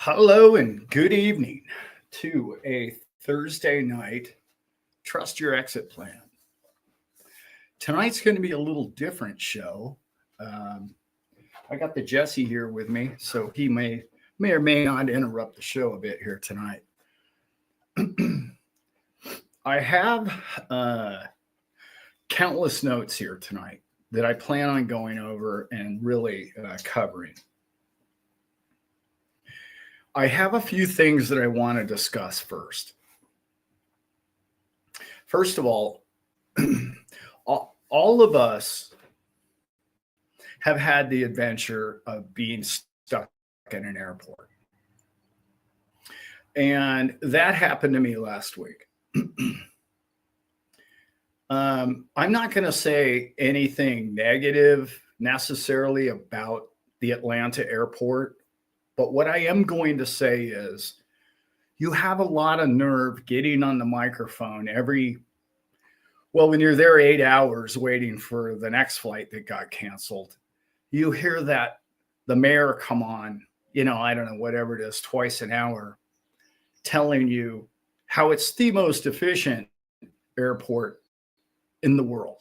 Hello and good evening to a Thursday night Trust Your Exit Plan. Tonight's going to be a little different show. I got the Jesse here with me, so he may or may not interrupt the show a bit here tonight. I have countless notes here tonight that I plan on going over and really covering. I have a few things that I want to discuss first. First of all of us have had the adventure of being stuck in an airport. And that happened to me last week. I'm not going to say anything negative necessarily about the Atlanta airport. But what I am going to say is you have a lot of nerve getting on the microphone when you're there 8 hours waiting for the next flight that got canceled, you hear that the mayor come on, I don't know, whatever it is, twice an hour, telling you how it's the most efficient airport in the world.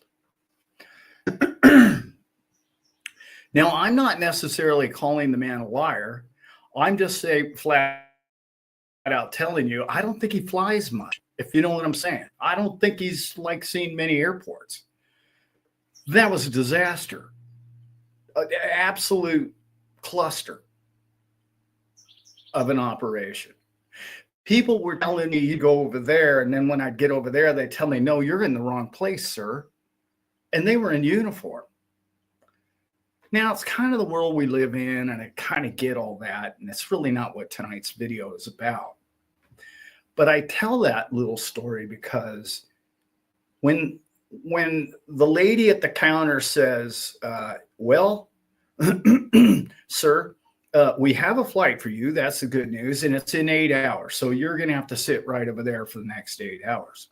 Now, I'm not necessarily calling the man a liar. I'm just saying flat out telling you, I don't think he flies much, if you know what I'm saying. I don't think he's seen many airports. That was a disaster, an absolute cluster of an operation. People were telling me you go over there, and then when I get over there, they tell me, no, you're in the wrong place, sir. And they were in uniform. Now, it's kind of the world we live in, and I kind of get all that, and it's really not what tonight's video is about. But I tell that little story because when the lady at the counter says, sir, we have a flight for you, that's the good news, and it's in 8 hours, so you're going to have to sit right over there for the next 8 hours.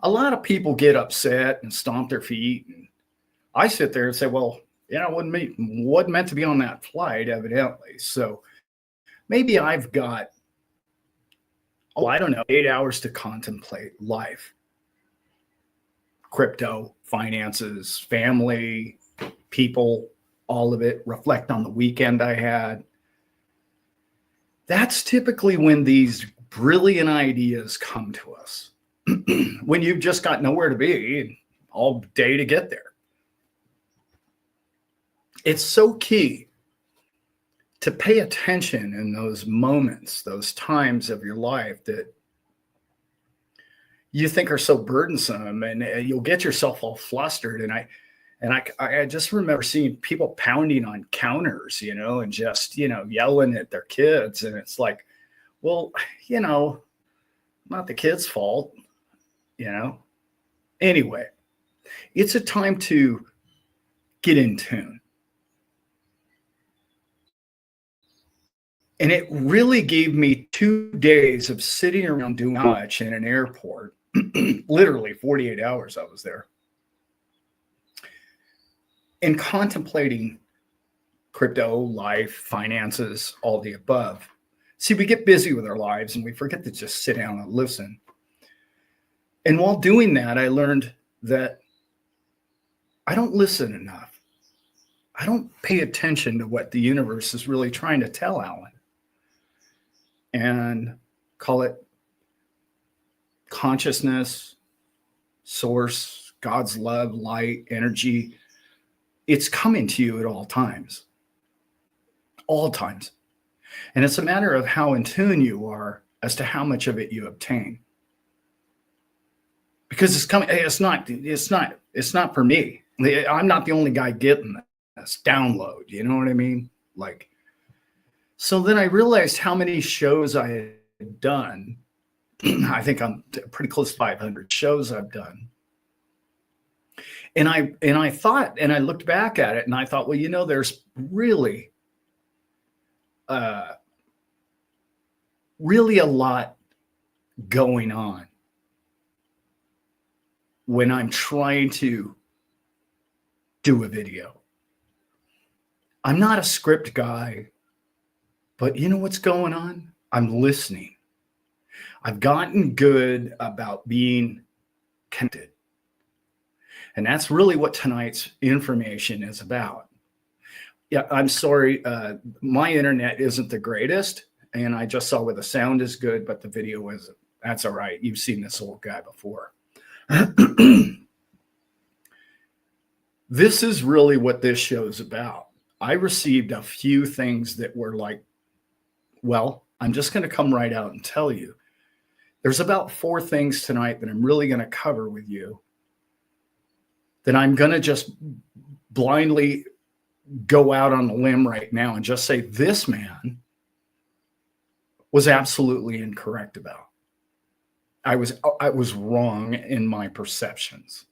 A lot of people get upset and stomp their feet, and I sit there and say, well, wasn't meant to be on that flight, evidently. So maybe I've got, 8 hours to contemplate life, crypto, finances, family, people, all of it, reflect on the weekend I had. That's typically when these brilliant ideas come to us, when you've just got nowhere to be all day to get there. It's so key to pay attention in those moments, those times of your life that you think are so burdensome, and you'll get yourself all flustered. And I just remember seeing people pounding on counters, and just, yelling at their kids. And it's like, well, not the kid's fault, Anyway, it's a time to get in tune. And it really gave me 2 days of sitting around doing much in an airport, literally 48 hours I was there, and contemplating crypto, life, finances, all the above. See, we get busy with our lives and we forget to just sit down and listen. And while doing that, I learned that I don't listen enough. I don't pay attention to what the universe is really trying to tell Allan. And call it consciousness, source, God's love, light, energy. It's coming to you at all times. All times. And it's a matter of how in tune you are as to how much of it you obtain. Because it's coming, it's not for me. I'm not the only guy getting this download. You know what I mean? So then I realized how many shows I had done. I think I'm pretty close to 500 shows I've done. And I thought, and I looked back at it and I thought, well, there's really a lot going on when I'm trying to do a video. I'm not a script guy. But you know what's going on? I'm listening. I've gotten good about being connected. And that's really what tonight's information is about. Yeah, I'm sorry. My internet isn't the greatest. And I just saw where the sound is good, but the video isn't. That's all right. You've seen this old guy before. This is really what this show's about. I received a few things that were like, well, I'm just going to come right out and tell you. There's about 4 things tonight that I'm really going to cover with you, that I'm going to just blindly go out on a limb right now and just say this man was absolutely incorrect about. I was wrong in my perceptions.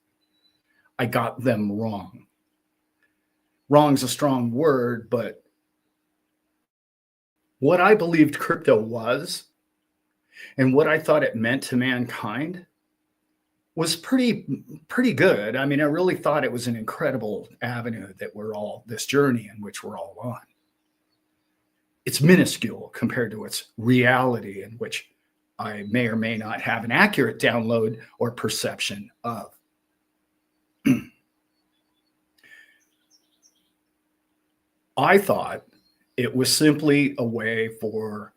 I got them wrong. Wrong's a strong word, but what I believed crypto was and what I thought it meant to mankind was pretty good. I mean, I really thought it was an incredible avenue that this journey in which we're all on. It's minuscule compared to its reality, in which I may or may not have an accurate download or perception of. I thought it was simply a way for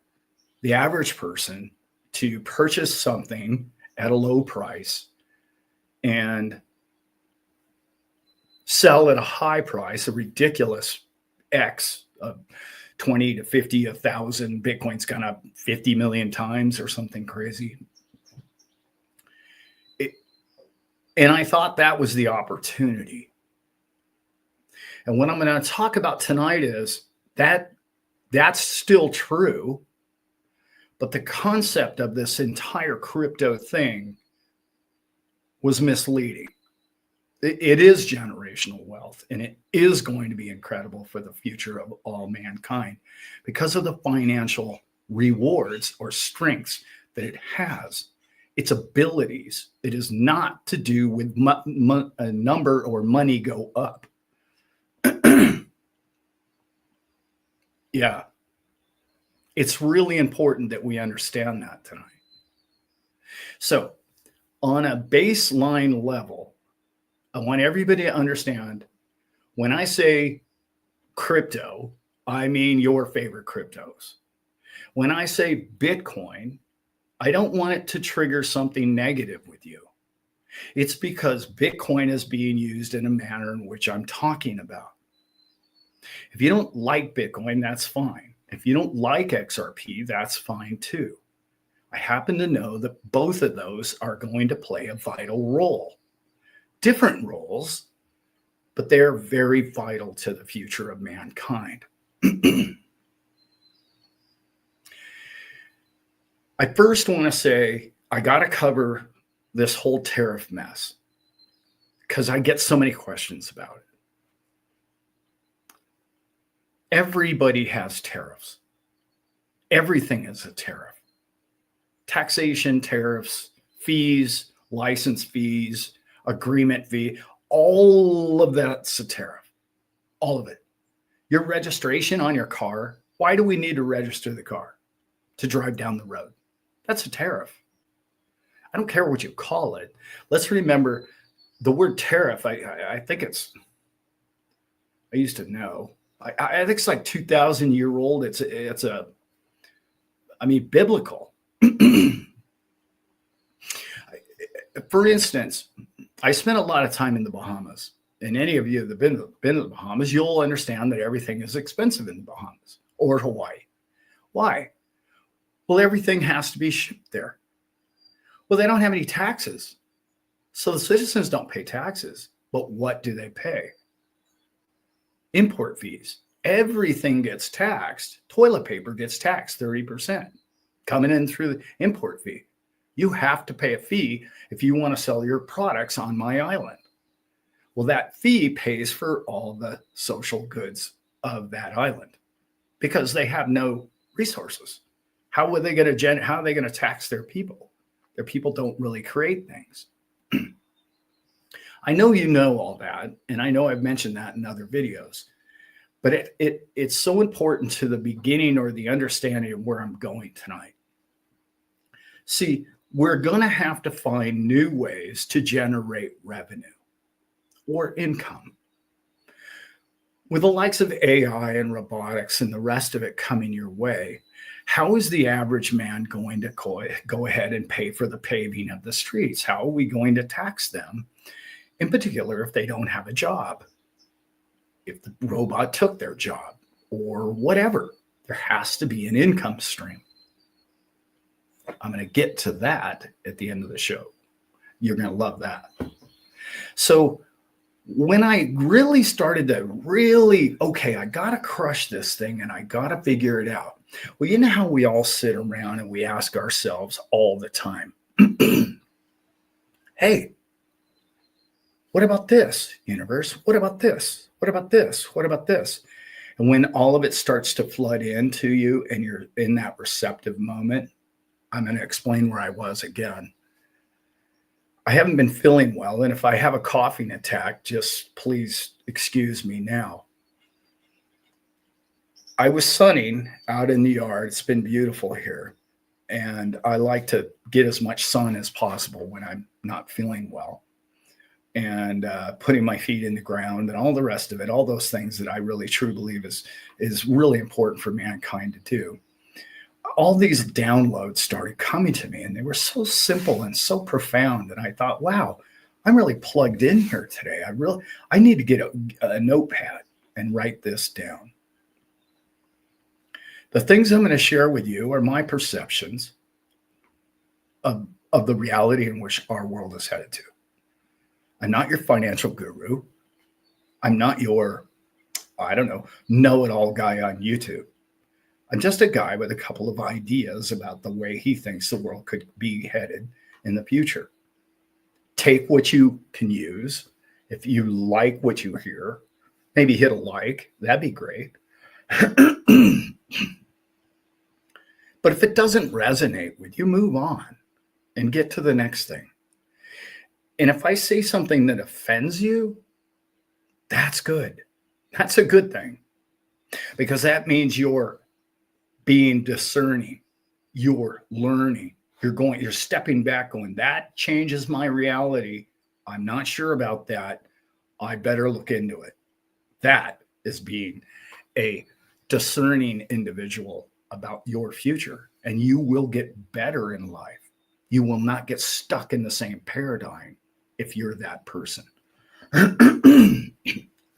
the average person to purchase something at a low price and sell at a high price, a ridiculous X of 20 to 50, 1,000. Bitcoin's gone up 50 million times or something crazy. And I thought that was the opportunity. And what I'm going to talk about tonight is that that's still true, but the concept of this entire crypto thing was misleading. It is generational wealth, and it is going to be incredible for the future of all mankind because of the financial rewards or strengths that it has. Its abilities. It is not to do with a number or money go up. Yeah. It's really important that we understand that tonight. So, on a baseline level, I want everybody to understand when I say crypto, I mean your favorite cryptos. When I say Bitcoin, I don't want it to trigger something negative with you. It's because Bitcoin is being used in a manner in which I'm talking about. If you don't like Bitcoin, that's fine. If you don't like XRP, that's fine too. I happen to know that both of those are going to play a vital role. Different roles, but they're very vital to the future of mankind. I first want to say I got to cover this whole tariff mess because I get so many questions about it. Everybody has tariffs. Everything is a tariff. Taxation, tariffs, fees, license fees, agreement fee, all of that's a tariff. All of it. Your registration on your car, why do we need to register the car? To drive down the road. That's a tariff. I don't care what you call it. Let's remember the word tariff. I think it's, I used to know. I think it's like 2,000-year-old. It's biblical. For instance, I spent a lot of time in the Bahamas, and any of you that have been to the Bahamas, you'll understand that everything is expensive in the Bahamas or Hawaii. Why? Well, everything has to be shipped there. Well, they don't have any taxes. So the citizens don't pay taxes. But what do they pay? Import fees. Everything gets taxed. Toilet paper gets taxed 30%. Coming in through the import fee. You have to pay a fee if you want to sell your products on my island. Well, that fee pays for all the social goods of that island because they have no resources. How are they going to tax their people? Their people don't really create things. I know you know all that, and I know I've mentioned that in other videos. But it's so important to the beginning or the understanding of where I'm going tonight. See, we're going to have to find new ways to generate revenue or income. With the likes of AI and robotics and the rest of it coming your way, how is the average man going to go ahead and pay for the paving of the streets? How are we going to tax them, in particular, if they don't have a job? If the robot took their job or whatever, there has to be an income stream. I'm going to get to that at the end of the show. You're going to love that. So when I really started to okay, I got to crush this thing and I got to figure it out. Well, you know how we all sit around and we ask ourselves all the time, hey, what about this, universe? What about this? What about this? What about this? And when all of it starts to flood into you and you're in that receptive moment, I'm going to explain where I was again. I haven't been feeling well, and if I have a coughing attack, just please excuse me now. I was sunning out in the yard. It's been beautiful here, and I like to get as much sun as possible when I'm not feeling well, and putting my feet in the ground and all the rest of it, all those things that I really truly believe is really important for mankind to do. All these downloads started coming to me, and they were so simple and so profound. And I thought, wow, I'm really plugged in here today. I need to get a notepad and write this down. The things I'm going to share with you are my perceptions of the reality in which our world is headed to. I'm not your financial guru. I'm not your, know-it-all guy on YouTube. I'm just a guy with a couple of ideas about the way he thinks the world could be headed in the future. Take what you can use. If you like what you hear, maybe hit a like. That'd be great. But if it doesn't resonate with you, move on and get to the next thing. And if I say something that offends you, that's good. That's a good thing, because that means you're being discerning, you're learning, you're stepping back going, that changes my reality. I'm not sure about that. I better look into it. That is being a discerning individual about your future, and you will get better in life. You will not get stuck in the same paradigm if you're that person.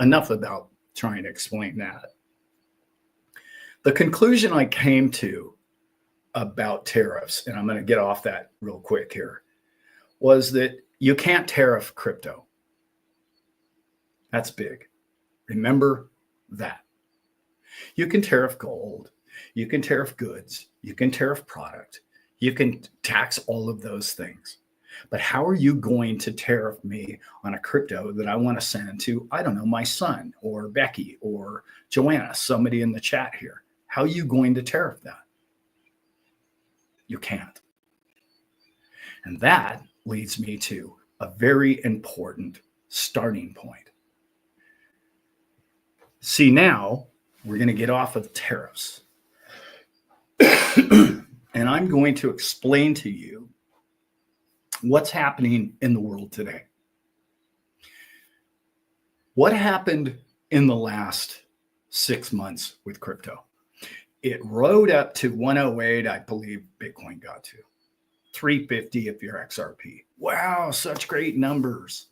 Enough about trying to explain that. The conclusion I came to about tariffs, and I'm going to get off that real quick here, was that you can't tariff crypto. That's big. Remember that. You can tariff gold. You can tariff goods. You can tariff product. You can tax all of those things. But how are you going to tariff me on a crypto that I want to send to, my son or Becky or Joanna, somebody in the chat here? How are you going to tariff that? You can't. And that leads me to a very important starting point. See, now we're going to get off of tariffs. And I'm going to explain to you what's happening in the world today. What happened in the last 6 months with crypto? It rode up to 108, I believe Bitcoin got to 350 if you're XRP. Wow, such great numbers.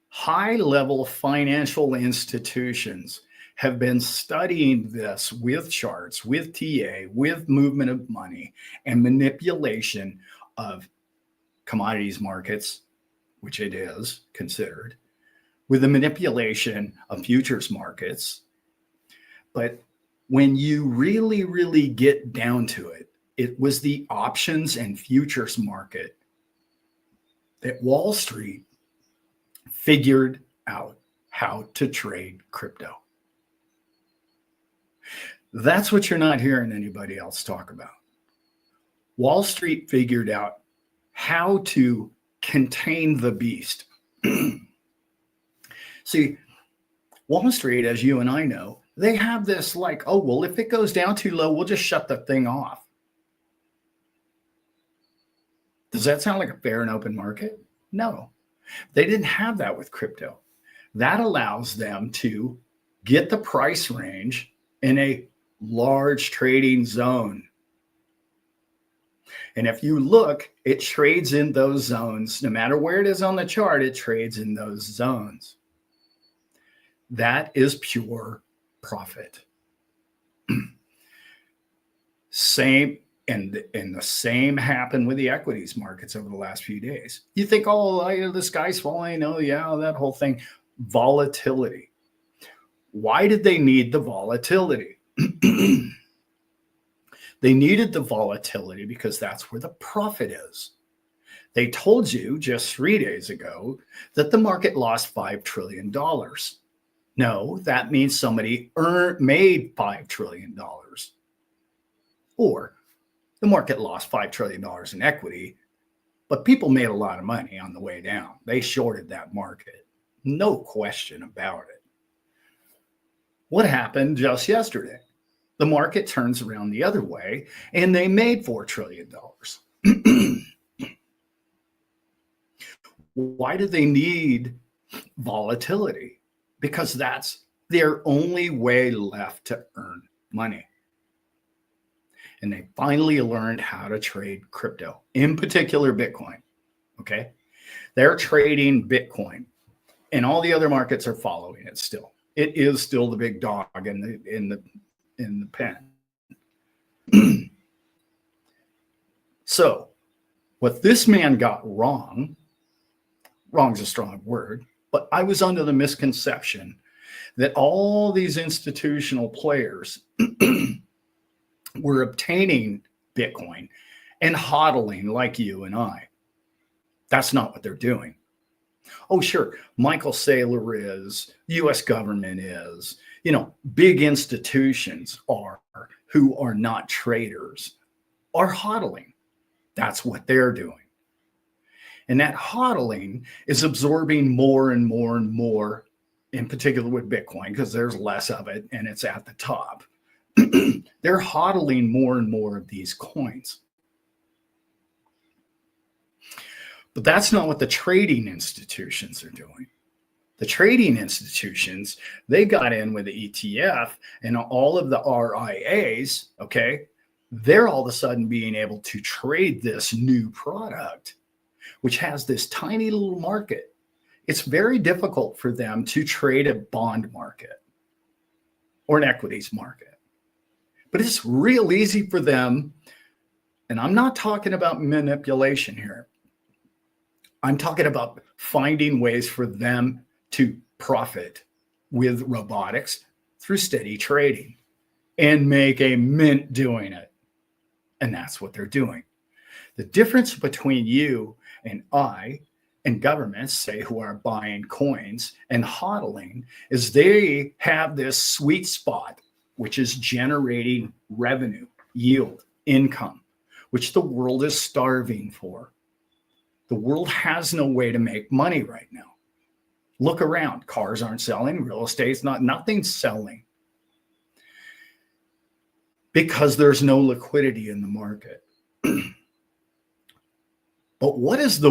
High-level financial institutions have been studying this with charts, with TA, with movement of money and manipulation of commodities markets, which it is considered, with the manipulation of futures markets. But when you really, really get down to it, it was the options and futures market that Wall Street figured out how to trade crypto. That's what you're not hearing anybody else talk about. Wall Street figured out how to contain the beast. See, Wall Street, as you and I know, they have this like, oh, well, if it goes down too low, we'll just shut the thing off. Does that sound like a fair and open market? No, they didn't have that with crypto. That allows them to get the price range in a large trading zone. And if you look, it trades in those zones. No matter where it is on the chart, it trades in those zones. That is pure profit. Same, and the same happened with the equities markets over the last few days. You think, oh, the sky's falling. Oh, yeah, that whole thing. Volatility. Why did they need the volatility? They needed the volatility because that's where the profit is. They told you just 3 days ago that the market lost $5 trillion. No, that means somebody made $5 trillion. Or the market lost $5 trillion in equity, but people made a lot of money on the way down. They shorted that market. No question about it. What happened just yesterday? The market turns around the other way and they made $4 trillion. Why do they need volatility? Because that's their only way left to earn money. And they finally learned how to trade crypto, in particular Bitcoin. Okay. They're trading Bitcoin and all the other markets are following it still. It is still the big dog in the pen. So what this man got wrong's a strong word, but I was under the misconception that all these institutional players were obtaining Bitcoin and hodling like you and I. That's not what they're doing. Oh, sure. Michael Saylor is, US government is, big institutions who are not traders are hodling. That's what they're doing. And that hodling is absorbing more and more and more, in particular with Bitcoin, because there's less of it and it's at the top. They're hodling more and more of these coins. But that's not what the trading institutions are doing. The trading institutions, they got in with the ETF and all of the RIAs, okay? They're all of a sudden being able to trade this new product, which has this tiny little market. It's very difficult for them to trade a bond market or an equities market. But it's real easy for them. And I'm not talking about manipulation here. I'm talking about finding ways for them to profit with robotics through steady trading and make a mint doing it. And that's what they're doing. The difference between you and I and governments, say, who are buying coins and hodling, is they have this sweet spot, which is generating revenue, yield, income, which the world is starving for. The world has no way to make money right now. Look around. Cars aren't selling. Real estate's nothing's selling. Because there's no liquidity in the market. But what is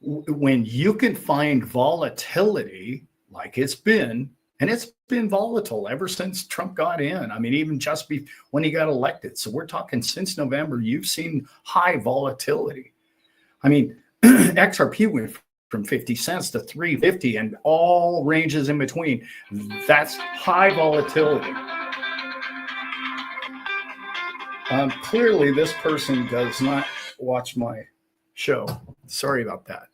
when you can find volatility like it's been, and it's been volatile ever since Trump got in. I mean, even just when he got elected. So we're talking since November, you've seen high volatility. I mean, XRP went from 50 cents to 350 and all ranges in between. That's high volatility. Clearly, this person does not watch my show. Sorry about that.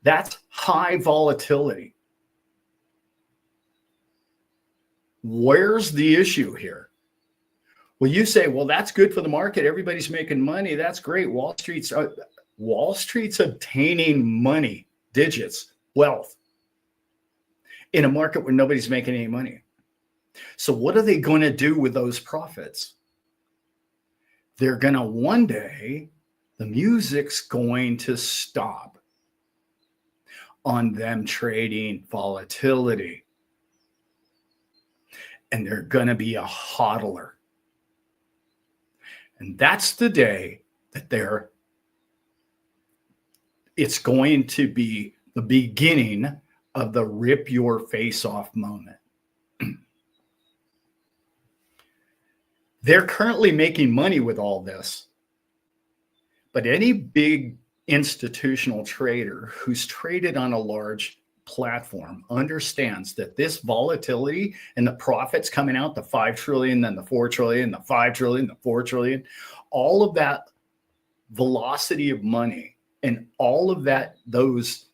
That's high volatility. Where's the issue here? Well, you say, well, that's good for the market. Everybody's making money. That's great. Wall Street's obtaining money, digits, wealth in a market where nobody's making any money. So what are they going to do with those profits? They're going to one day, the music's going to stop on them trading volatility. and they're going to be a hodler. And that's the day that it's going to be the beginning of the rip your face off moment. They're currently making money with all this. But any big institutional trader who's traded on a large platform understands that this volatility and the profits coming out, the 5 trillion, then the 4 trillion, the 5 trillion, the 4 trillion, all of that velocity of money and all of that, those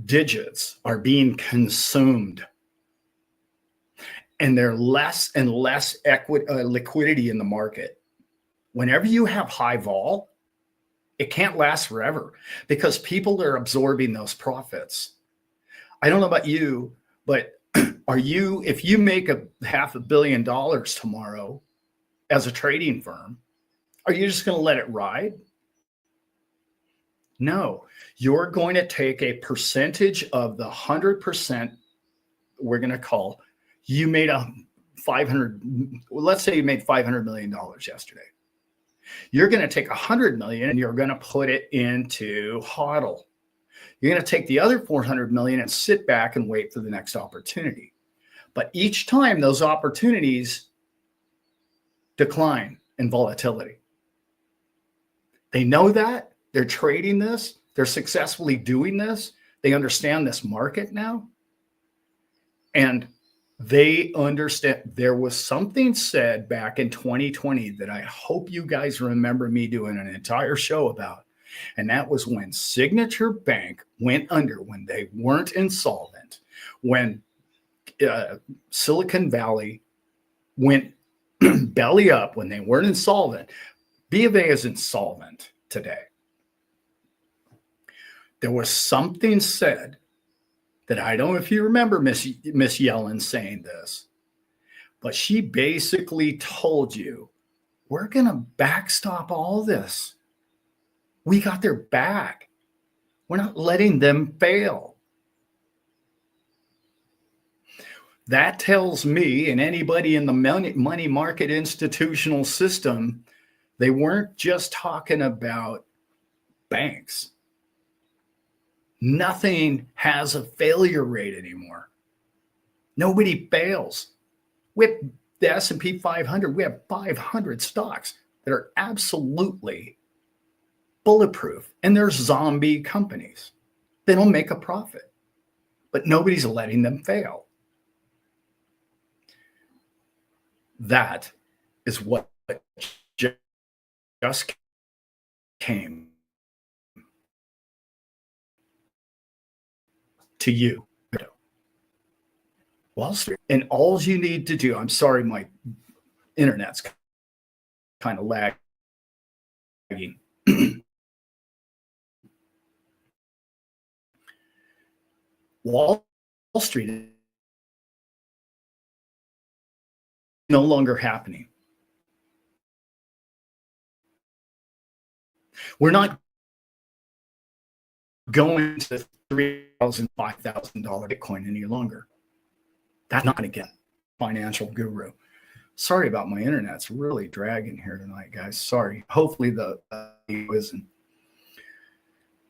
digits are being consumed. And there's less and less liquidity in the market. Whenever you have high vol, it can't last forever because people are absorbing those profits. I don't know about you, but if you make $500 million tomorrow as a trading firm, are you just going to let it ride? No, you're going to take a percentage of the 100% we're going to call, you made let's say you made $500 million yesterday. You're going to take 100 million and you're going to put it into HODL. You're going to take the other 400 million and sit back and wait for the next opportunity. But each time those opportunities decline in volatility. They know that. They're trading this. They're successfully doing this. They understand this market now. And they understand. There was something said back in 2020 that I hope you guys remember me doing an entire show about. And that was when Signature Bank went under, when they weren't insolvent, when Silicon Valley went belly up, when they weren't insolvent. B of A is insolvent today. There was something said that I don't know if you remember Miss Yellen saying this, but she basically told you, we're going to backstop all this. We got their back. We're not letting them fail. That tells me and anybody in the money market institutional system, they weren't just talking about banks. Nothing has a failure rate anymore. Nobody fails. With the S&P 500, we have 500 stocks that are absolutely bulletproof, and they're zombie companies. They don't make a profit, but nobody's letting them fail. That is what just came to you. Wall Street. And all you need to do, I'm sorry, my internet's kind of lagging. Wall Street is no longer happening. We're not going to $3,000, $5,000 Bitcoin any longer. That's not going to get financial guru. Sorry about my internet. It's really dragging here tonight, guys. Sorry. Hopefully the isn't.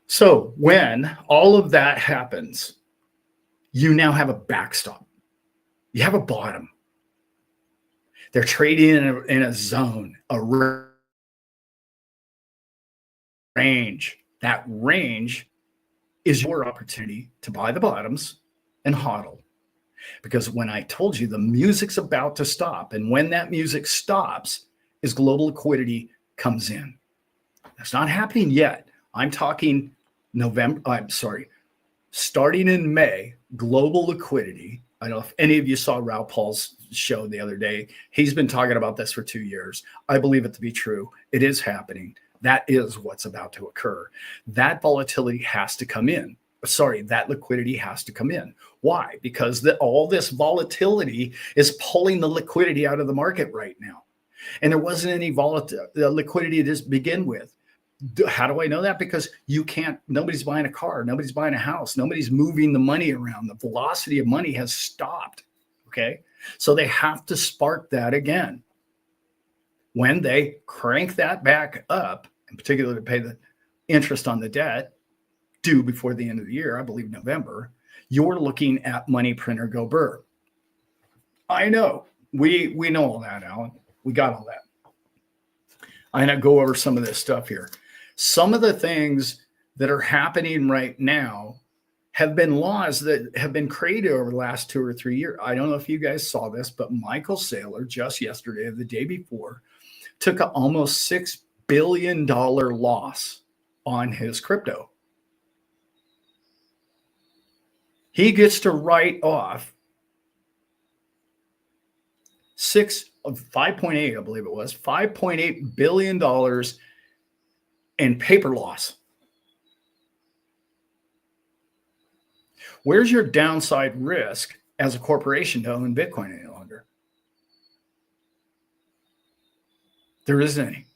So when all of that happens, you now have a backstop. You have a bottom. They're trading in a zone, a range. That range is your opportunity to buy the bottoms and hodl. Because when I told you the music's about to stop, and when that music stops is global liquidity comes in. That's not happening yet. I'm talking starting in May, global liquidity. I don't know if any of you saw Raoul Paul's show the other day. He's been talking about this for 2 years. I believe it to be true. It is happening. That is what's about to occur. That volatility has to come in. That liquidity has to come in. Why? Because all this volatility is pulling the liquidity out of the market right now. And there wasn't any liquidity to begin with. How do I know that? Because nobody's buying a car, nobody's buying a house, nobody's moving the money around. The velocity of money has stopped. Okay. So they have to spark that again. When they crank that back up, in particular to pay the interest on the debt due before the end of the year, I believe November, you're looking at money printer go burr. I know. We know all that, Alan. We got all that. I'm going to go over some of this stuff here. Some of the things that are happening right now have been laws that have been created over the last 2 or 3 years. I don't know if you guys saw this, but Michael Saylor just yesterday or the day before took an almost $6 billion loss on his crypto. He gets to write off 5.8, I believe it was, $5.8 billion in paper loss. Where's your downside risk as a corporation to own Bitcoin any longer? There isn't any.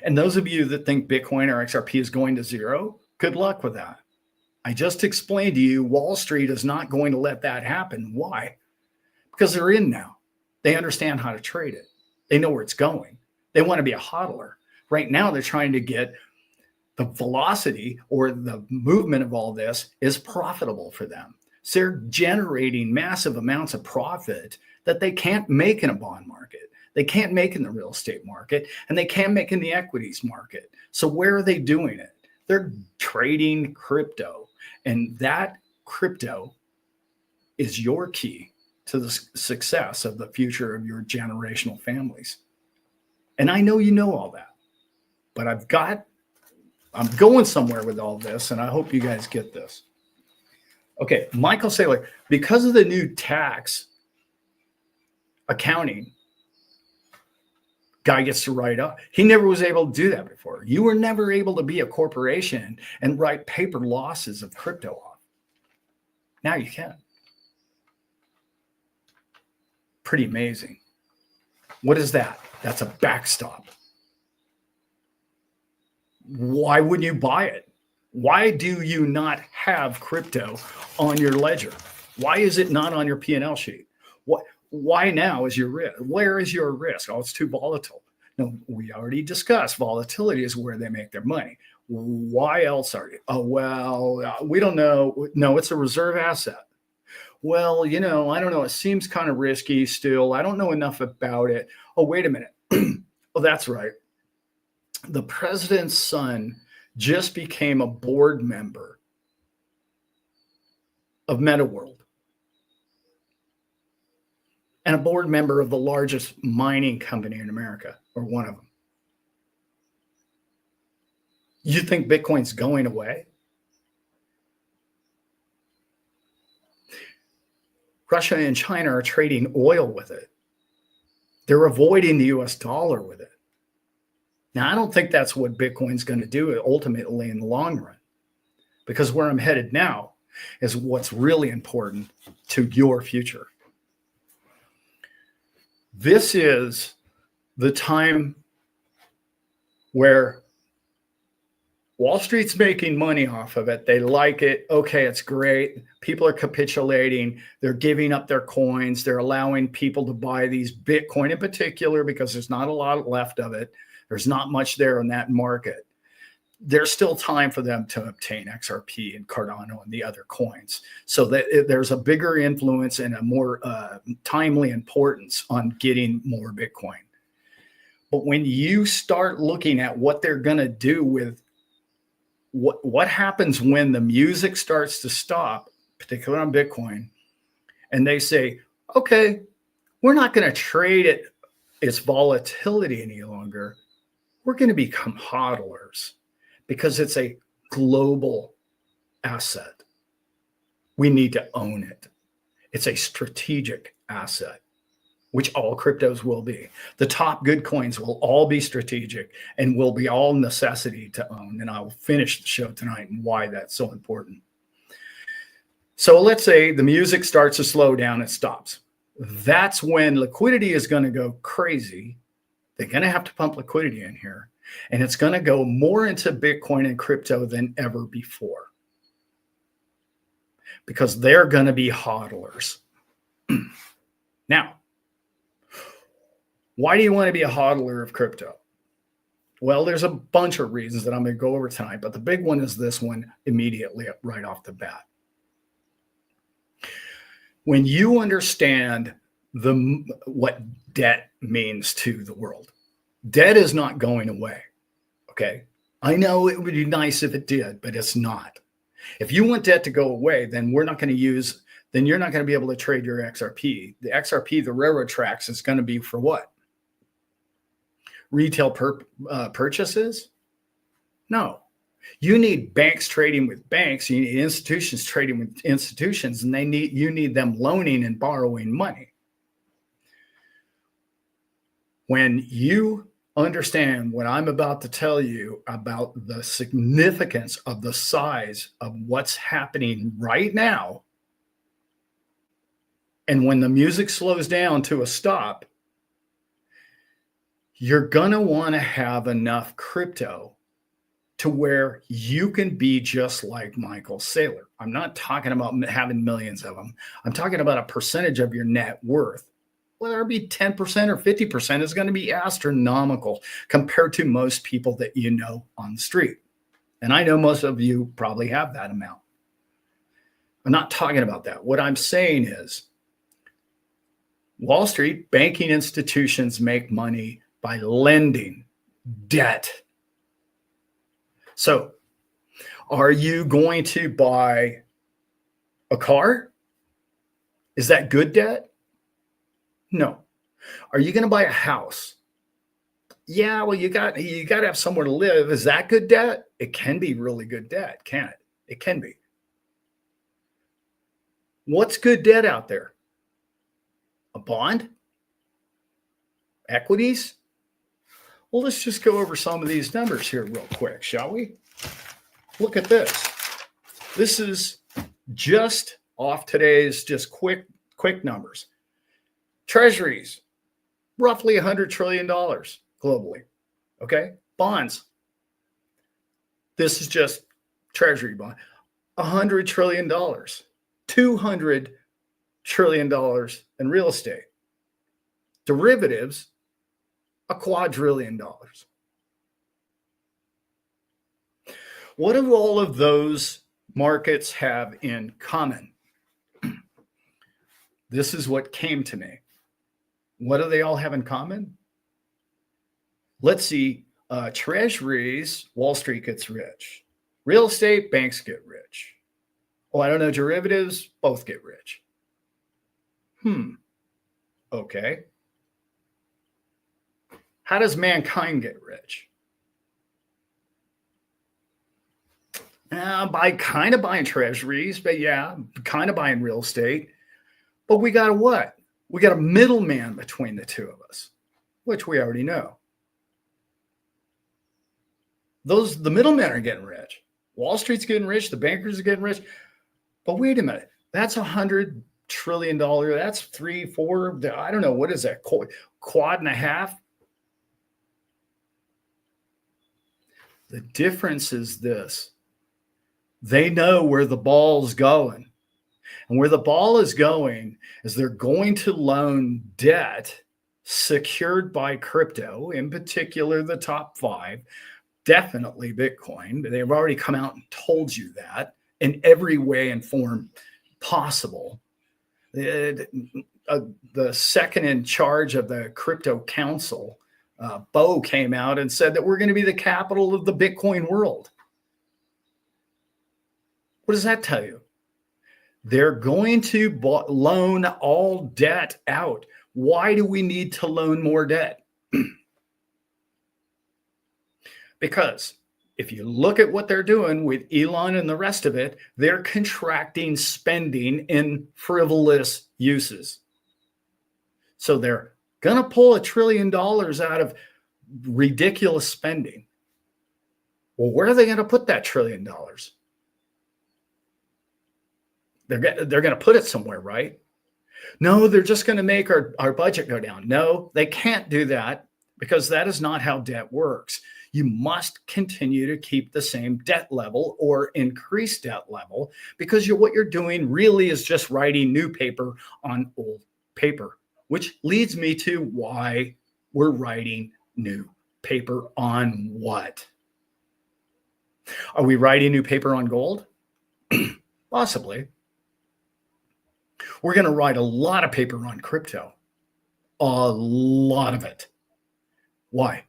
And those of you that think Bitcoin or XRP is going to zero, good luck with that. I just explained to you Wall Street is not going to let that happen. Why? Because they're in now. They understand how to trade it. They know where it's going. They want to be a hodler. Right now, they're trying to get the velocity or the movement of all this is profitable for them. So they're generating massive amounts of profit that they can't make in a bond market. They can't make in the real estate market, and they can't make in the equities market. So where are they doing it? They're trading crypto, and that crypto is your key to the success of the future of your generational families. And I know you know all that, but I'm going somewhere with all this, and I hope you guys get this. Okay, Michael Saylor, because of the new tax accounting, guy gets to write up. He never was able to do that before. You were never able to be a corporation and write paper losses of crypto off. Now you can. Pretty amazing. What is that? That's a backstop. Why wouldn't you buy it? Why do you not have crypto on your ledger? Why is it not on your P&L sheet? Why now is your risk? Where is your risk? Oh, it's too volatile. No, we already discussed volatility is where they make their money. Why else are you? Oh, well, we don't know. No, it's a reserve asset. Well, I don't know. It seems kind of risky still. I don't know enough about it. Oh, wait a minute. Oh, that's right. The president's son just became a board member of MetaWorld and a board member of the largest mining company in America, or one of them. You think Bitcoin's going away? Russia and China are trading oil with it. They're avoiding the US dollar with it. Now, I don't think that's what Bitcoin's going to do ultimately in the long run, because where I'm headed now is what's really important to your future. This is the time where Wall Street's making money off of it. They like it. Okay, it's great. People are capitulating. They're giving up their coins. They're allowing people to buy these Bitcoin in particular because there's not a lot left of it. There's not much there in that market. There's still time for them to obtain XRP and Cardano and the other coins. So that there's a bigger influence and a more timely importance on getting more Bitcoin. But when you start looking at what they're going to do with what happens when the music starts to stop, particularly on Bitcoin, and they say, okay, we're not going to trade its volatility any longer. We're going to become hodlers because it's a global asset. We need to own it. It's a strategic asset, which all cryptos will be. The top good coins will all be strategic and will be all necessity to own. And I will finish the show tonight and why that's so important. So let's say the music starts to slow down, it stops. That's when liquidity is going to go crazy. They're going to have to pump liquidity in here. And it's going to go more into Bitcoin and crypto than ever before, because they're going to be hodlers. Now, why do you want to be a hodler of crypto? Well, there's a bunch of reasons that I'm going to go over tonight, but the big one is this one immediately right off the bat. When you understand what debt means to the world, debt is not going away. Okay. I know it would be nice if it did, but it's not. If you want debt to go away, then you're not going to be able to trade your XRP. The XRP, the railroad tracks, is going to be for what? Retail purchases? No. You need banks trading with banks. You need institutions trading with institutions, and you need them loaning and borrowing money. When you understand what I'm about to tell you about the significance of the size of what's happening right now, and when the music slows down to a stop, you're going to want to have enough crypto to where you can be just like Michael Saylor. I'm not talking about having millions of them. I'm talking about a percentage of your net worth. Whether it be 10% or 50% is going to be astronomical compared to most people that you know on the street. And I know most of you probably have that amount. I'm not talking about that. What I'm saying is Wall Street banking institutions make money by lending debt. So are you going to buy a car? Is that good debt? No. Are you going to buy a house? Yeah, well, you got to have somewhere to live. Is that good debt? It can be really good debt, can't it? It can be. What's good debt out there? A bond? Equities? Well, let's just go over some of these numbers here real quick, shall we? Look at this. This is just off today's just quick numbers. Treasuries, roughly $100 trillion globally. Okay. Bonds. This is just treasury bond. $100 trillion, $200 trillion in real estate. Derivatives, $1 quadrillion. What do all of those markets have in common? This is what came to me. What do they all have in common? Let's see. Treasuries, Wall Street gets rich. Real estate, banks get rich. Oh, I don't know. Derivatives, both get rich. Okay. How does mankind get rich? By kind of buying treasuries, but yeah, kind of buying real estate. But we got a what? We got a middleman between the two of us, which we already know. The middlemen are getting rich. Wall Street's getting rich. The bankers are getting rich. But wait a minute. That's $100 trillion. That's 3, 4. I don't know. What is that? Quad and a half. The difference is this. They know where the ball's going. And where the ball is going is they're going to loan debt secured by crypto, in particular the top 5, definitely Bitcoin. They've already come out and told you that in every way and form possible. The second in charge of the crypto council, Bo, came out and said that we're going to be the capital of the Bitcoin world. What does that tell you? They're going to loan all debt out. Why do we need to loan more debt? Because if you look at what they're doing with Elon and the rest of it, they're contracting spending in frivolous uses. So they're going to pull $1 trillion out of ridiculous spending. Well, where are they going to put that $1 trillion? They're going to put it somewhere, right? No, they're just going to make our budget go down. No, they can't do that because that is not how debt works. You must continue to keep the same debt level or increase debt level, because what you're doing really is just writing new paper on old paper, which leads me to why we're writing new paper on what? Are we writing new paper on gold? Possibly. We're going to write a lot of paper on crypto. A lot of it. Why?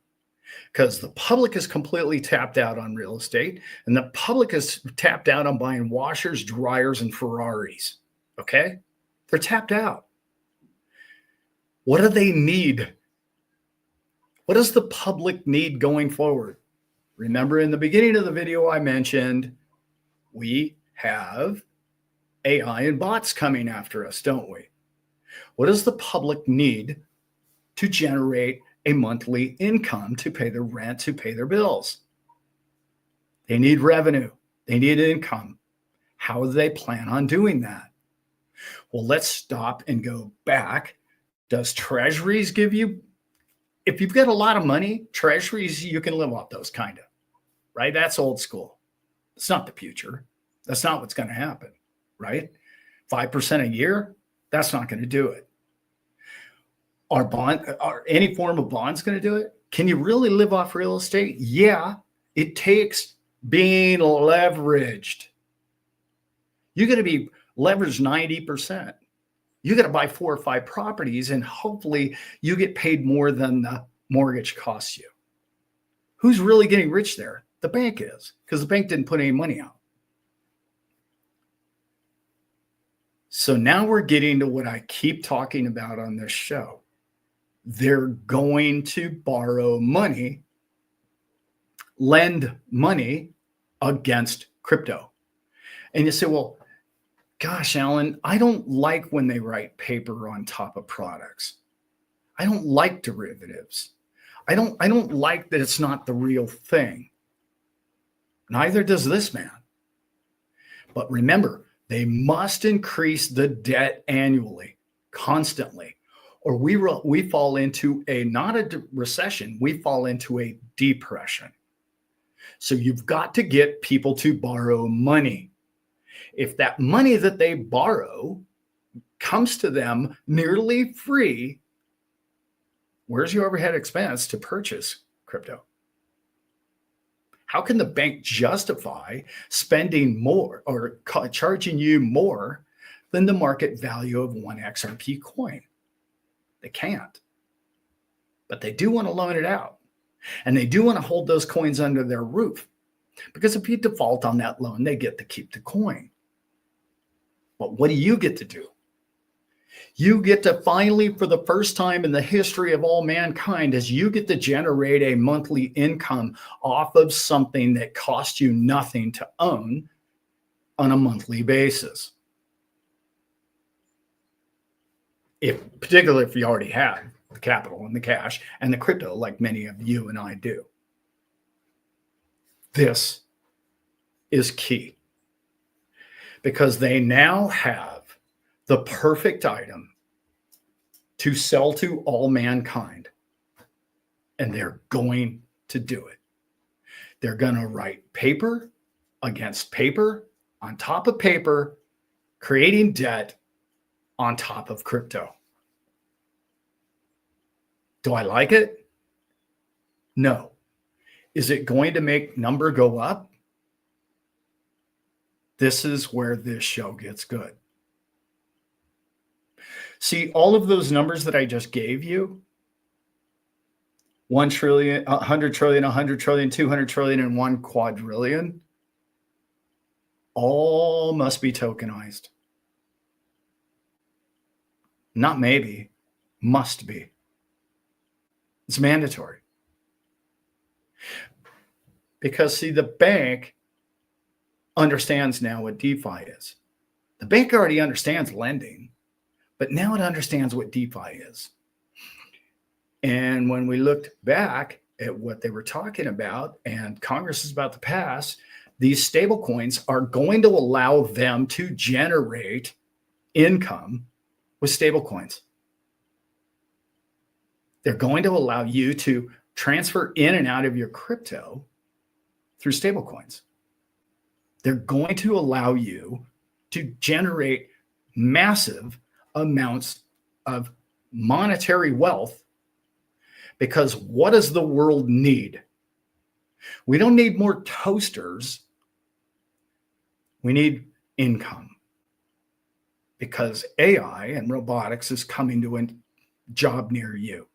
Because the public is completely tapped out on real estate, and the public is tapped out on buying washers, dryers, and Ferraris. Okay? They're tapped out. What do they need? What does the public need going forward? Remember, in the beginning of the video, I mentioned we have AI and bots coming after us, don't we? What does the public need to generate a monthly income to pay their rent, to pay their bills? They need revenue. They need income. How do they plan on doing that? Well, let's stop and go back. Does treasuries give you, if you've got a lot of money, treasuries, you can live off those kind of, right? That's old school. It's not the future. That's not what's going to happen, right? 5% a year, that's not going to do it. Are any form of bonds going to do it? Can you really live off real estate? Yeah, it takes being leveraged. You got to be leveraged 90%. You got to buy 4 or 5 properties, and hopefully you get paid more than the mortgage costs you. Who's really getting rich there? The bank is, because the bank didn't put any money out. So now we're getting to what I keep talking about on this show. They're going to borrow money, lend money against crypto. And you say, well, gosh, Allan, I don't like when they write paper on top of products. I don't like derivatives. I don't like that it's not the real thing. Neither does this man. But remember, they must increase the debt annually, constantly, or we fall into not a recession, we fall into a depression. So you've got to get people to borrow money. If that money that they borrow comes to them nearly free, where's your overhead expense to purchase crypto? How can the bank justify spending more or charging you more than the market value of one XRP coin? They can't. But they do want to loan it out. And they do want to hold those coins under their roof. Because if you default on that loan, they get to keep the coin. But what do you get to do? You get to finally, for the first time in the history of all mankind, as you get to generate a monthly income off of something that costs you nothing to own on a monthly basis. Particularly if you already have the capital and the cash and the crypto, like many of you and I do. This is key, because they now have the perfect item to sell to all mankind, and they're going to do it. They're going to write paper against paper on top of paper, creating debt on top of crypto. Do I like it? No. Is it going to make number go up? This is where this show gets good. See, all of those numbers that I just gave you, 1 trillion, 100 trillion, 100 trillion, 200 trillion, and 1 quadrillion, all must be tokenized. Not maybe, must be. It's mandatory. Because, see, the bank understands now what DeFi is. The bank already understands lending, but now it understands what DeFi is. And when we looked back at what they were talking about, and Congress is about to pass, these stable coins are going to allow them to generate income with stable coins. They're going to allow you to transfer in and out of your crypto through stablecoins. They're going to allow you to generate massive amounts of monetary wealth, because what does the world need? We don't need more toasters. We need income, because AI and robotics is coming to a job near you.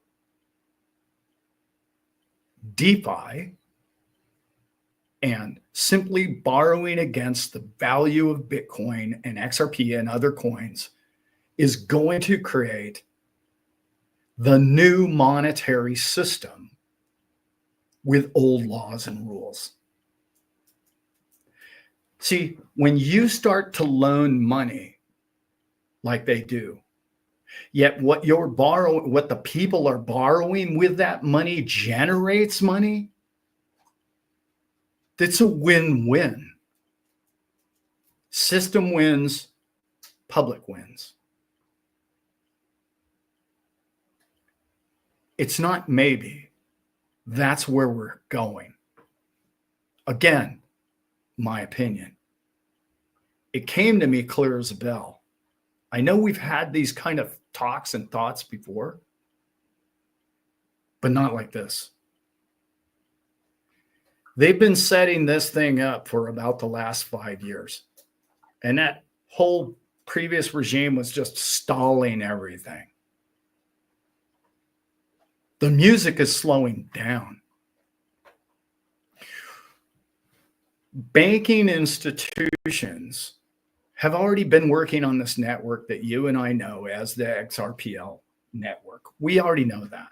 DeFi and simply borrowing against the value of Bitcoin and XRP and other coins is going to create the new monetary system with old laws and rules. See, when you start to loan money like they do, yet what the people are borrowing with that money generates money, it's a win-win. System wins, public wins. It's not maybe. That's where we're going. Again, my opinion. It came to me clear as a bell. I know we've had these kind of talks and thoughts before, but not like this. They've been setting this thing up for about the last 5 years. And that whole previous regime was just stalling everything. The music is slowing down. Banking institutions have already been working on this network that you and I know as the XRPL network. We already know that.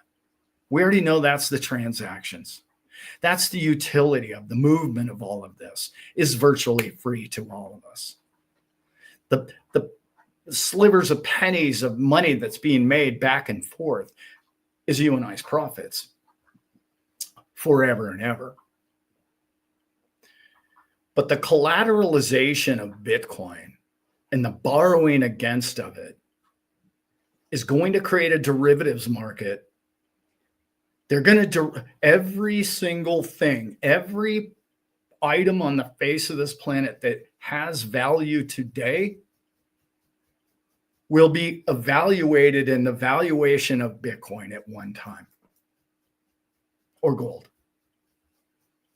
We already know that's the transactions. That's the utility of the movement of all of this, is virtually free to all of us. The slivers of pennies of money that's being made back and forth is you and I's profits forever and ever. But the collateralization of Bitcoin and the borrowing against of it is going to create a derivatives market. They're going to every single thing, every item on the face of this planet that has value today will be evaluated in the valuation of Bitcoin at one time, or gold.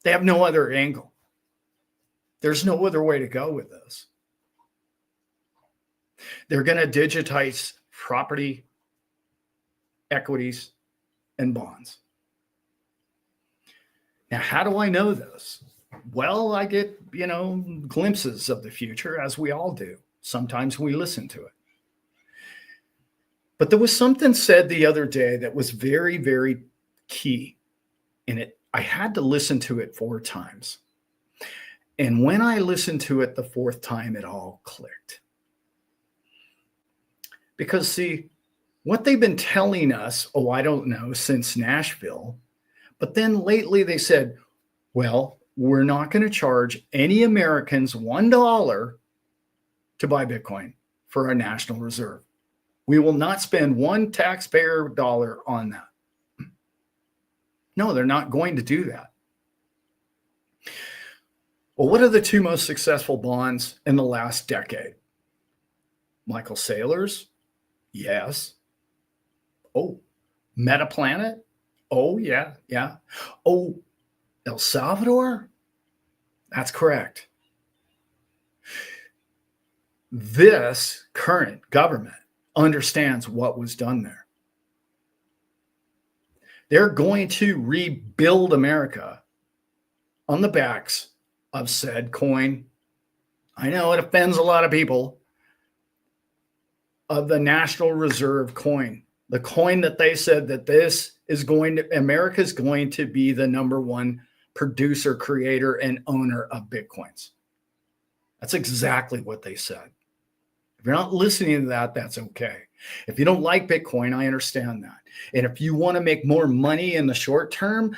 They have no other angle. There's no other way to go with this. They're going to digitize property, equities, and bonds. Now, how do I know this? Well, I get, glimpses of the future, as we all do. Sometimes we listen to it. But there was something said the other day that was very, very key. And I had to listen to it 4 times. And when I listened to it the 4th time, it all clicked. Because, see, what they've been telling us, I don't know, since Nashville, but then lately they said, well, we're not going to charge any Americans $1 to buy Bitcoin for our national reserve. We will not spend one taxpayer dollar on that. No, they're not going to do that. Well, what are the 2 most successful bonds in the last decade? Michael Saylor's? Yes. Oh, Metaplanet? Oh, yeah. Oh, El Salvador? That's correct. This current government understands what was done there. They're going to rebuild America on the backs of said coin. I know it offends a lot of people. Of the National Reserve coin, the coin that they said that America's going to be the #1 producer, creator, and owner of Bitcoins. That's exactly what they said. If you're not listening to that, that's okay. If you don't like Bitcoin, I understand that. And if you want to make more money in the short term,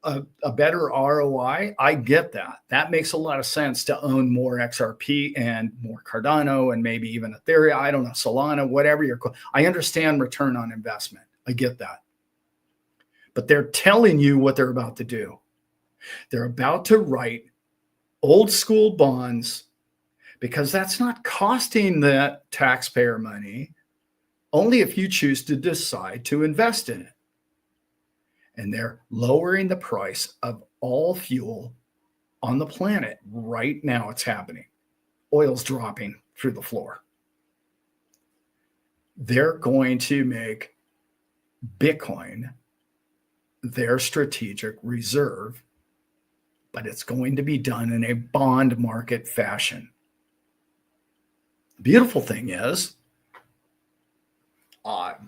a better ROI, I get that. That makes a lot of sense to own more XRP and more Cardano and maybe even Ethereum. I don't know, Solana, whatever I understand return on investment. I get that. but they're telling you what they're about to do. They're about to write old school bonds because that's not costing the taxpayer money, only if you choose to decide to invest in it. And they're lowering the price of all fuel on the planet. Right now, it's happening. Oil's dropping through the floor. They're going to make Bitcoin their strategic reserve, but it's going to be done in a bond market fashion. The beautiful thing is, I'm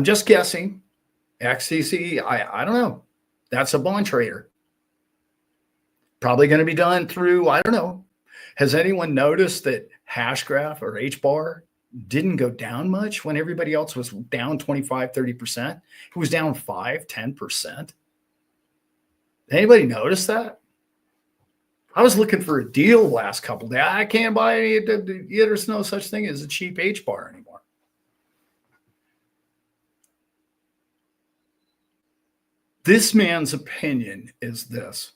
just guessing, XCC, I don't know. That's a bond trader. Probably going to be done through, I don't know. Has anyone noticed that Hashgraph or HBAR didn't go down much when everybody else was down 25, 30%? It was down 5, 10%. Anybody notice that? I was looking for a deal the last couple of days. I can't buy any. There's no such thing as a cheap HBAR anymore. This man's opinion is this.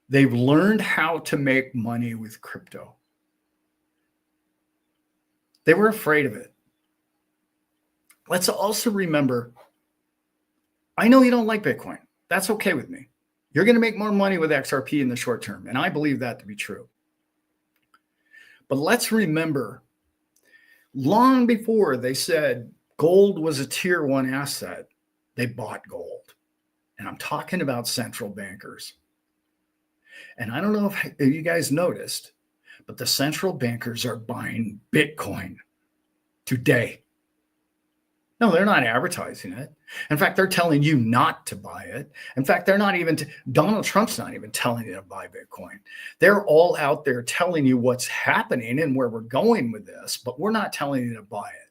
They've learned how to make money with crypto. They were afraid of it. Let's also remember, I know you don't like Bitcoin. That's okay with me. You're going to make more money with XRP in the short term, and I believe that to be true. But let's remember, long before they said gold was a tier 1 asset, they bought gold. And I'm talking about central bankers. And I don't know if you guys noticed, but the central bankers are buying Bitcoin today. No, they're not advertising it. In fact, they're telling you not to buy it. In fact, they're not even, Donald Trump's not even telling you to buy Bitcoin. They're all out there telling you what's happening and where we're going with this, but we're not telling you to buy it.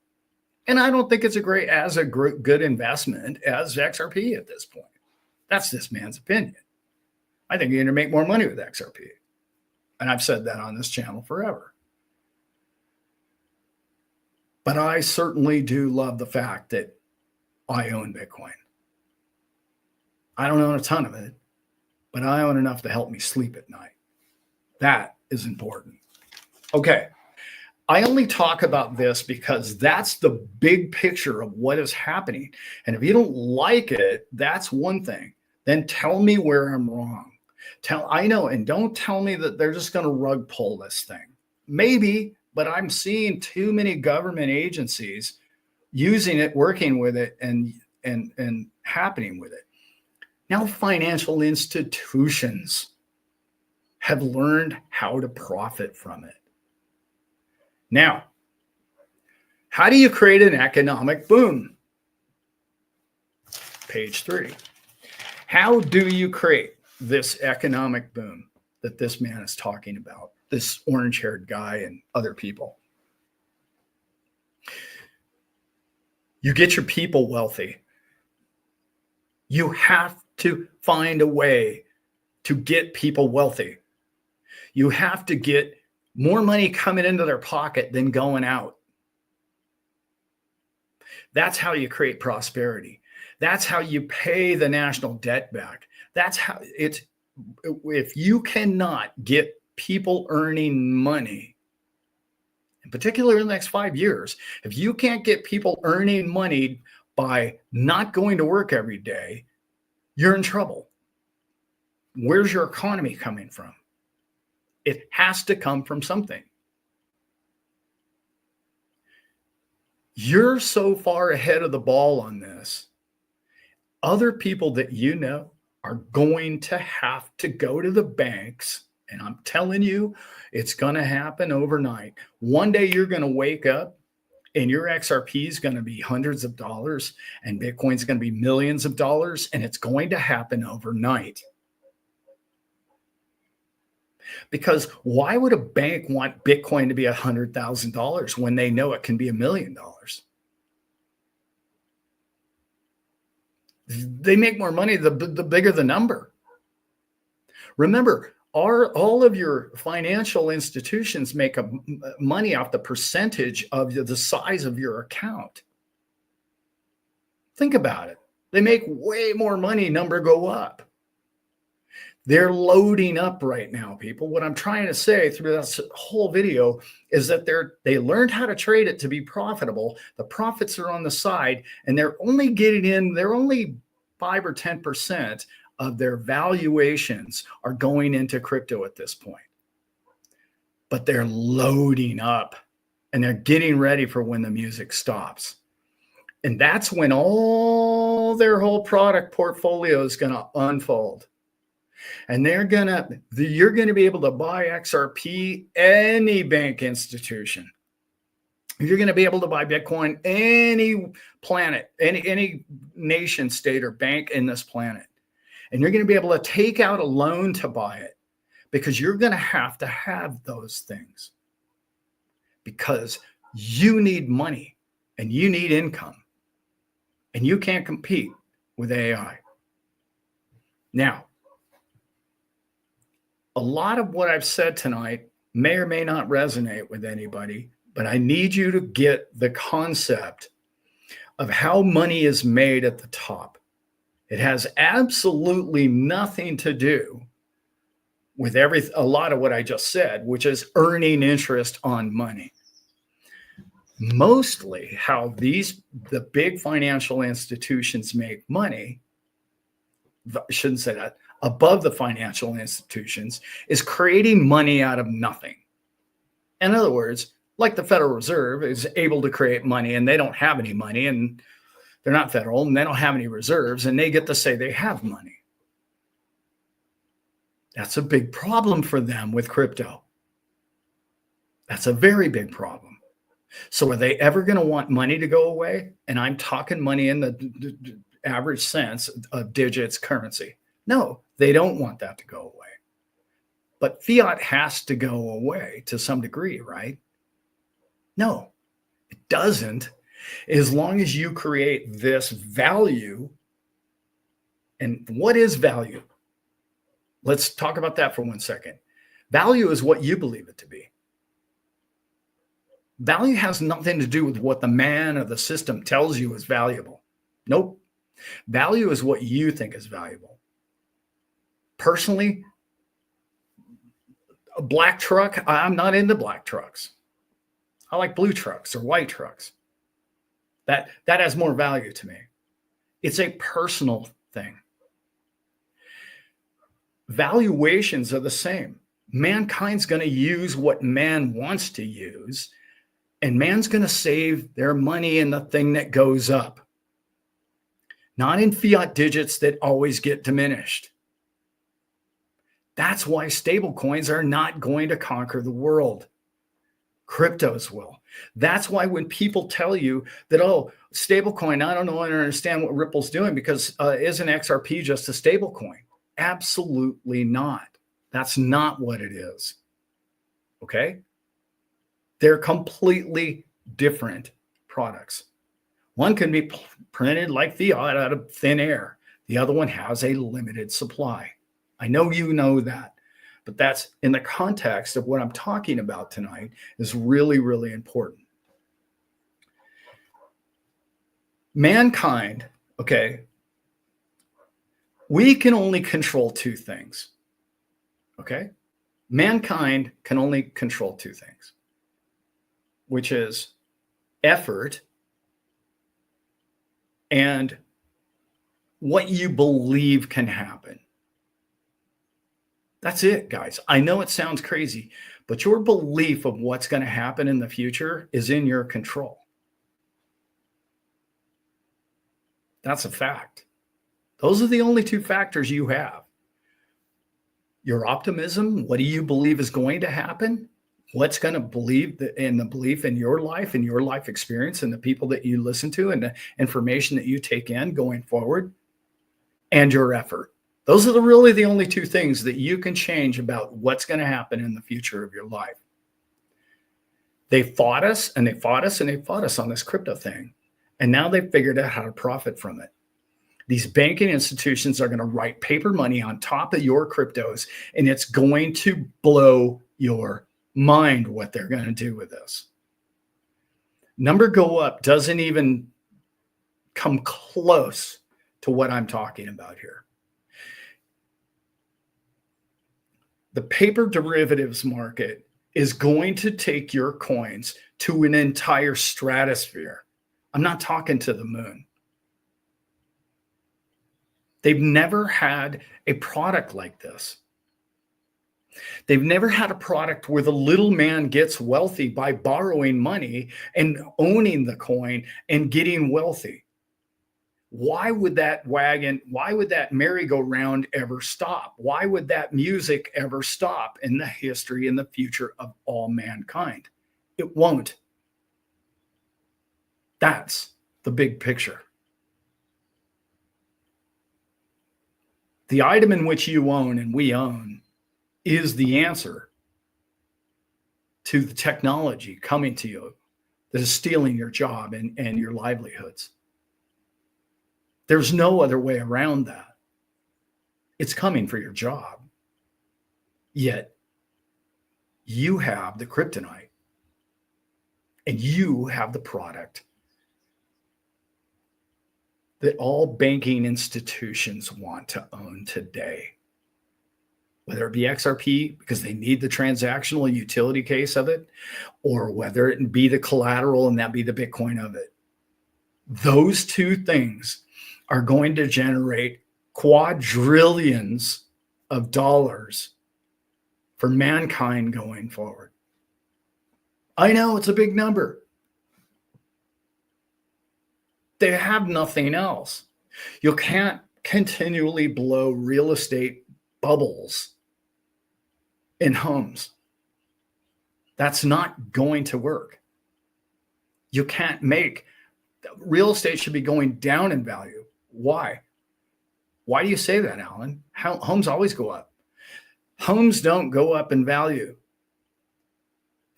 And I don't think it's a good investment as XRP at this point. That's this man's opinion. I think you're going to make more money with XRP. And I've said that on this channel forever. But I certainly do love the fact that I own Bitcoin. I don't own a ton of it, but I own enough to help me sleep at night. That is important. Okay. I only talk about this because that's the big picture of what is happening. And if you don't like it, that's one thing. Then tell me where I'm wrong. I know, and don't tell me that they're just going to rug pull this thing. Maybe, but I'm seeing too many government agencies using it, working with it, and happening with it. Now, financial institutions have learned how to profit from it. Now, how do you create an economic boom? Page 3. How do you create this economic boom that this man is talking about, this orange-haired guy and other people? You get your people wealthy. You have to find a way to get people wealthy. You have to get more money coming into their pocket than going out. That's how you create prosperity. That's how you pay the national debt back. That's how it's, if you cannot get people earning money, in particular in the next 5 years, if you can't get people earning money by not going to work every day, you're in trouble. Where's your economy coming from? It has to come from something. You're so far ahead of the ball on this. Other people that you know are going to have to go to the banks, and I'm telling you, it's going to happen overnight. One day you're going to wake up and your XRP is going to be hundreds of dollars and Bitcoin's going to be millions of dollars, and it's going to happen overnight. Because why would a bank want Bitcoin to be $100,000 when they know it can be $1 million? They make more money the bigger the number. Remember, all of your financial institutions make money off the percentage of the size of your account. Think about it. They make way more money, number go up. They're loading up right now, people. What I'm trying to say through this whole video is that they learned how to trade it to be profitable. The profits are on the side, and they're only 5 or 10% of their valuations are going into crypto at this point. But they're loading up, and they're getting ready for when the music stops. And that's when all their whole product portfolio is going to unfold. And you're going to be able to buy XRP any bank institution. You're going to be able to buy Bitcoin any planet, any nation, state, or bank in this planet. And you're going to be able to take out a loan to buy it, because you're going to have those things, because you need money and you need income, and you can't compete with AI. Now, a lot of what I've said tonight may or may not resonate with anybody, but I need you to get the concept of how money is made at the top. It has absolutely nothing to do with a lot of what I just said, which is earning interest on money. Mostly how the big financial institutions make money, I shouldn't say that, above the financial institutions, is creating money out of nothing. In other words, like the Federal Reserve is able to create money, and they don't have any money, and they're not federal, and they don't have any reserves, and they get to say they have money. That's a big problem for them with crypto. That's a very big problem. So are they ever going to want money to go away? And I'm talking money in the average sense of digits currency. No, they don't want that to go away. But fiat has to go away to some degree, right? No, it doesn't. As long as you create this value. And what is value? Let's talk about that for 1 second. Value is what you believe it to be. Value has nothing to do with what the man or the system tells you is valuable. Nope. Value is what you think is valuable. Personally, a black truck, I'm not into black trucks. I like blue trucks or white trucks. That has more value to me. It's a personal thing. Valuations are the same. Mankind's going to use what man wants to use, and man's going to save their money in the thing that goes up, not in fiat digits that always get diminished. That's why stable coins are not going to conquer the world. Cryptos will. That's why when people tell you that, oh, stable coin, I don't know, I don't understand what Ripple's doing, because isn't XRP just a stable coin? Absolutely not. That's not what it is. Okay? They're completely different products. One can be printed like fiat out of thin air. The other one has a limited supply. I know you know that, but that's in the context of what I'm talking about tonight is really, really important. Mankind, okay, we can only control two things, okay? Mankind can only control two things, which is effort and what you believe can happen. That's it, guys. I know it sounds crazy, but your belief of what's going to happen in the future is in your control. That's a fact. Those are the only two factors you have. Your optimism, what do you believe is going to happen? What's going to believe in the belief in your life and your life experience and the people that you listen to and the information that you take in going forward, and your effort. Those are really the only two things that you can change about what's going to happen in the future of your life. They fought us and they fought us and they fought us on this crypto thing. And now they've figured out how to profit from it. These banking institutions are going to write paper money on top of your cryptos, and it's going to blow your mind what they're going to do with this. Number go up doesn't even come close to what I'm talking about here. The paper derivatives market is going to take your coins to an entire stratosphere. I'm not talking to the moon. They've never had a product like this. They've never had a product where the little man gets wealthy by borrowing money and owning the coin and getting wealthy. Why would that merry-go-round ever stop? Why would that music ever stop in the history and the future of all mankind? It won't. That's the big picture. The item in which you own and we own is the answer to the technology coming to you that is stealing your job and your livelihoods. There's no other way around that. It's coming for your job. Yet you have the kryptonite and you have the product that all banking institutions want to own today. Whether it be XRP because they need the transactional utility case of it, or whether it be the collateral and that be the Bitcoin of it. Those two things are going to generate quadrillions of dollars for mankind going forward. I know it's a big number. They have nothing else. You can't continually blow real estate bubbles in homes. That's not going to work. You can't make real estate should be going down in value. Why? Why do you say that, Allan? Homes always go up. Homes don't go up in value.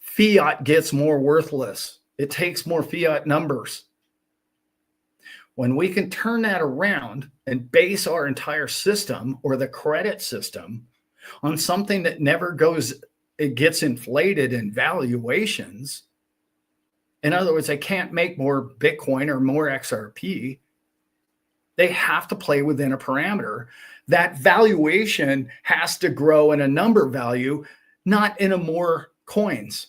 Fiat gets more worthless. It takes more fiat numbers. When we can turn that around and base our entire system or the credit system on something that never goes, it gets inflated in valuations. In other words, they can't make more Bitcoin or more XRP. They have to play within a parameter. That valuation has to grow in a number value, not in a more coins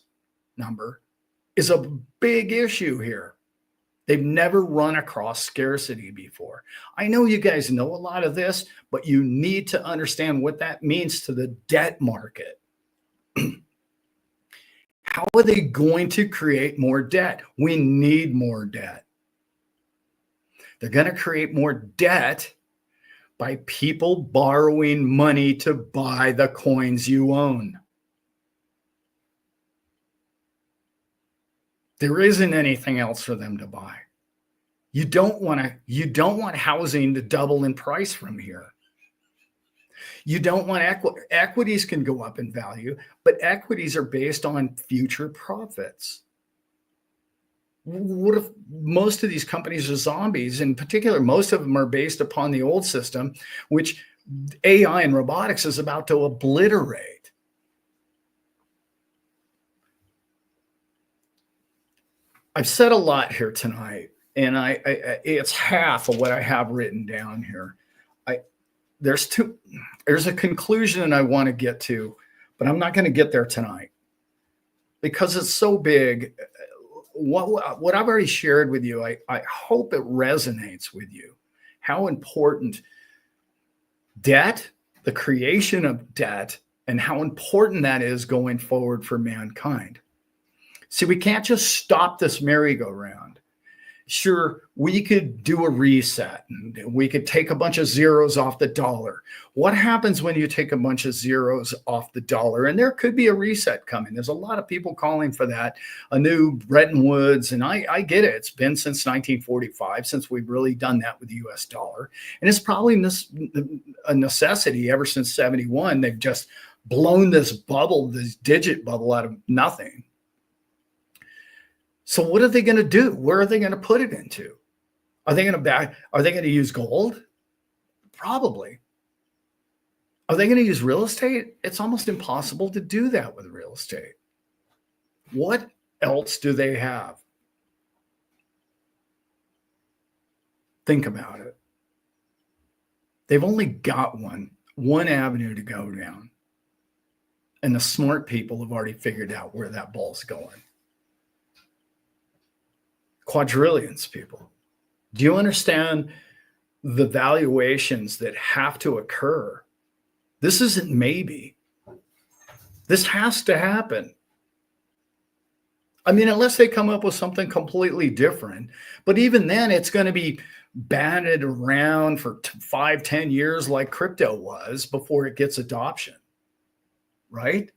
number, is a big issue here. They've never run across scarcity before. I know you guys know a lot of this, but you need to understand what that means to the debt market. How are they going to create more debt? We need more debt. They're going to create more debt by people borrowing money to buy the coins you own. There isn't anything else for them to buy. You don't want housing to double in price from here. You don't want equities can go up in value, but equities are based on future profits. What if most of these companies are zombies? In particular, most of them are based upon the old system, which AI and robotics is about to obliterate. I've said a lot here tonight, and it's half of what I have written down here. There's a conclusion I want to get to, but I'm not going to get there tonight because it's so big. What I've already shared with you, I hope it resonates with you. How important debt, the creation of debt, and how important that is going forward for mankind. See, we can't just stop this merry-go-round. Sure, we could do a reset. And we could take a bunch of zeros off the dollar. What happens when you take a bunch of zeros off the dollar? And there could be a reset coming. There's a lot of people calling for that, a new Bretton Woods. And I get it. It's been since 1945 since we've really done that with the US dollar. And it's probably a necessity ever since 71. They've just blown this bubble, this digit bubble out of nothing. So what are they going to do? Where are they going to put it into? Are they going to use gold? Probably. Are they going to use real estate? It's almost impossible to do that with real estate. What else do they have? Think about it. They've only got one avenue to go down. And the smart people have already figured out where that ball's going. Quadrillions, people. Do you understand the valuations that have to occur? This isn't maybe. This has to happen. I mean, unless they come up with something completely different. But even then, it's going to be batted around for 5-10 years like crypto was before it gets adoption, right?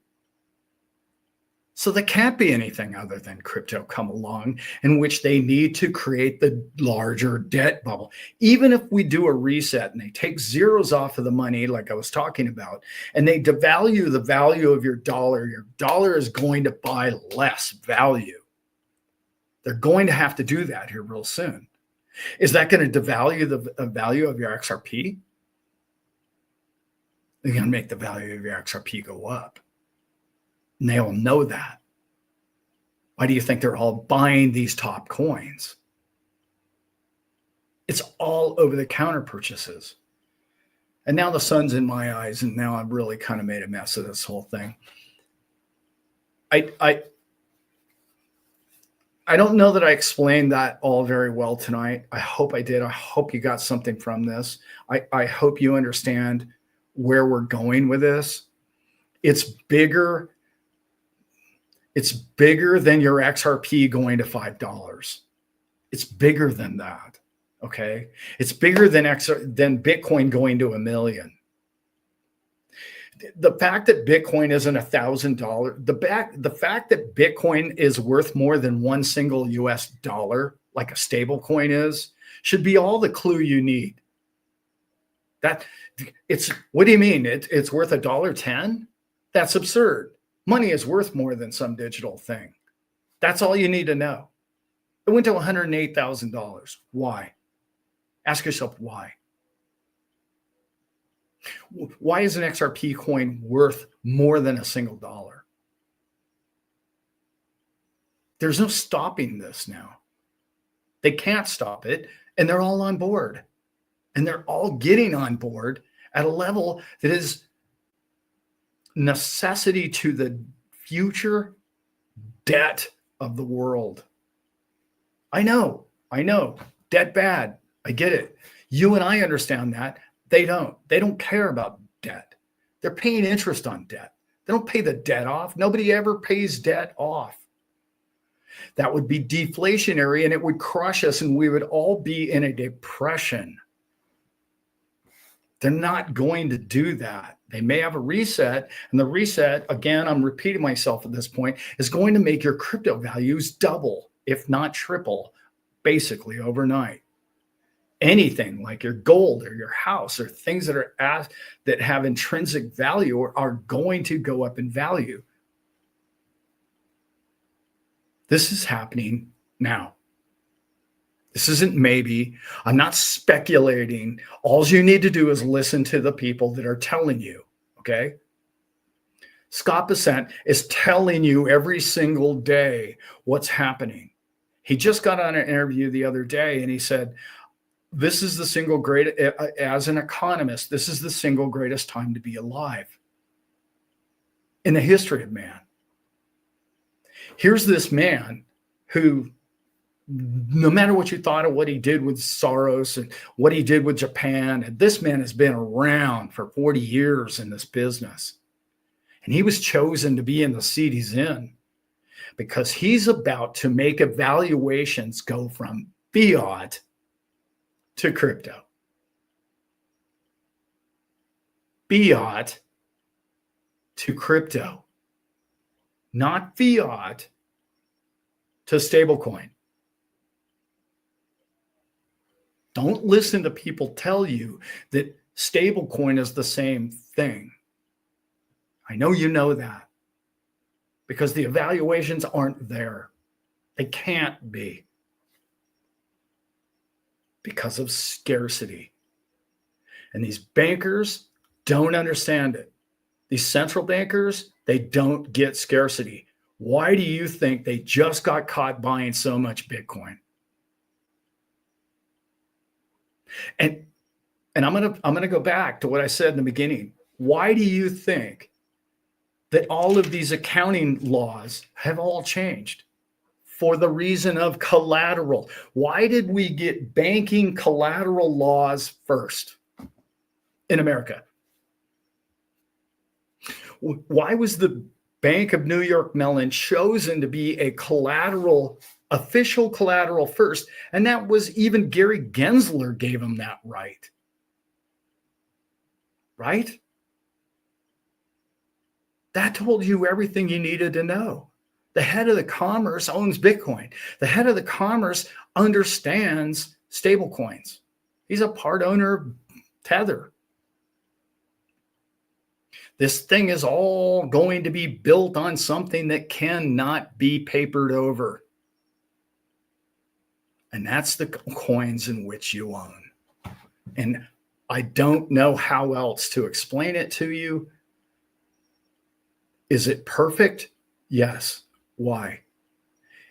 So there can't be anything other than crypto come along in which they need to create the larger debt bubble. Even if we do a reset and they take zeros off of the money, like I was talking about, and they devalue the value of your dollar is going to buy less value. They're going to have to do that here real soon. Is that going to devalue the value of your XRP? They're going to make the value of your XRP go up. And they all know that. Why do you think they're all buying these top coins? It's all over the counter purchases. And now the sun's in my eyes, and now I've really kind of made a mess of this whole thing. I don't know that I explained that all very well tonight. I hope I did. I hope you got something from this. I hope you understand where we're going with this. It's bigger. It's bigger than your XRP going to $5. It's bigger than that. Okay. It's bigger than Bitcoin going to $1 million. The fact that Bitcoin isn't $1,000, the fact that Bitcoin is worth more than one single US dollar, like a stable coin is, should be all the clue you need. What do you mean? It's worth $1.10? That's absurd. Money is worth more than some digital thing. That's all you need to know. It went to $108,000. Why? Ask yourself why. Why is an XRP coin worth more than a single dollar? There's no stopping this now. They can't stop it, and they're all on board. And they're all getting on board at a level that is necessity to the future debt of the world. I know, debt bad. I get it. You and I understand that. They don't care about debt. They're paying interest on debt. They don't pay the debt off. Nobody ever pays debt off. That would be deflationary, and it would crush us, and we would all be in a depression. They're not going to do that. They may have a reset, and the reset, again, I'm repeating myself at this point, is going to make your crypto values double, if not triple, basically overnight. Anything like your gold or your house or things that have intrinsic value are going to go up in value. This is happening now. This isn't maybe. I'm not speculating. All you need to do is listen to the people that are telling you, okay? Scott Bessent is telling you every single day what's happening. He just got on an interview the other day, and he said, this is the single greatest, as an economist, this is the single greatest time to be alive in the history of man. Here's this man who, no matter what you thought of what he did with Soros and what he did with Japan, and this man has been around for 40 years in this business. And he was chosen to be in the seat he's in because he's about to make evaluations go from fiat to crypto. Fiat to crypto. Not fiat to stablecoin. Don't listen to people tell you that stablecoin is the same thing. I know you know that because the evaluations aren't there. They can't be because of scarcity. And these bankers don't understand it. These central bankers, they don't get scarcity. Why do you think they just got caught buying so much Bitcoin? And I'm gonna go back to what I said in the beginning. Why do you think that all of these accounting laws have all changed? For the reason of collateral. Why did we get banking collateral laws first in America? Why was the Bank of New York Mellon chosen to be a collateral, official collateral first? And that was even Gary Gensler gave him that right. Right? That told you everything you needed to know. The head of the commerce owns Bitcoin. The head of the commerce understands stablecoins. He's a part owner of Tether. This thing is all going to be built on something that cannot be papered over. And that's the coins in which you own. And I don't know how else to explain it to you. Is it perfect? Yes. Why?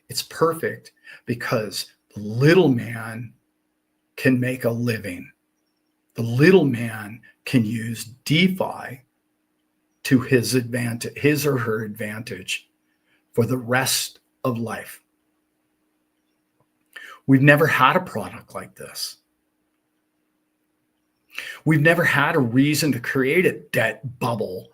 It's perfect because the little man can make a living. The little man can use DeFi to his advantage, his or her advantage for the rest of life. We've never had a product like this. We've never had a reason to create a debt bubble